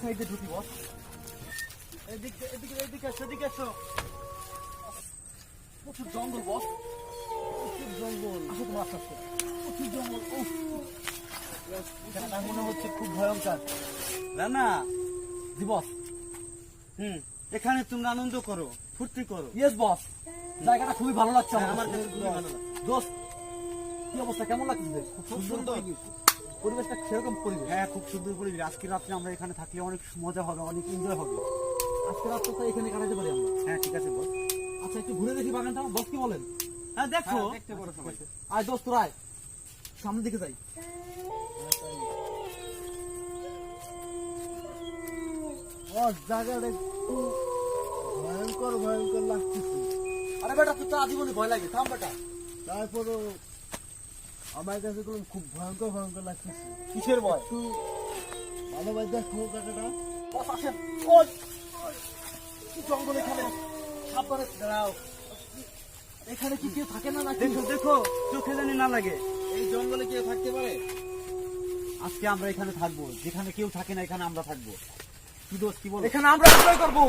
সাইডে ঢুকি বস। এদিকে এসো। প্রচুর জঙ্গল বস, প্রচুর জঙ্গল। আসো তোমার আস্তে আস্তে। প্রচুর জঙ্গল। এখানে মনে হচ্ছে খুব ভয়ঙ্কর। রানা, জি বস। এখানে তোমরা আনন্দ করো, ফুর্তি করো। ইয়েস বস, জায়গাটা খুবই ভালো লাগছে আমার। আমার কাছে খুবই ভালো লাগছে। দোস্ত, কি অবস্থা, কেমন লাগছে? খুব সুন্দর পরিবেশটা, সেরকম পরিবেশ। হ্যাঁ, খুব সুন্দর পরিবেশ। আজকে রাত্রে আমরা এখানে থাকলে অনেক মজা হবে, অনেক এনজয় হবে। আজকে রাতটা এখানে কাটাতে পারি আমরা। হ্যাঁ, ঠিক আছে বস। আচ্ছা, একটু ঘুরে দেখি বাগানটা, বস কি বলেন? হ্যাঁ, দেখো। দেখতে পারো সবাই। আয় দোস্ত, রায় সামনের দিকে যাই। জায়গাটা একটু ভয়ঙ্কর লাগতেছে। আরে বেটা, তুই তো আজীবনে ভয় লাগে, থাম বেটা। তারপরও আমার কাছে খুব ভয়ঙ্কর লাগতেছে। কিসের ভয়? একটু ভালোভাবে দেখো জায়গাটা। বস আসেন। ওই জঙ্গল, এখানে সাবধানে দাঁড়াও। এখানে কি কেউ থাকে না নাকি? দেখো, চোখে জানি না লাগে। এই জঙ্গলে কেউ থাকতে পারে? আজকে আমরা এখানে থাকবো, যেখানে কেউ থাকে না এখানে আমরা থাকবো। কি দোষ, কি বল? এখানে আমরা এনজয় করবো।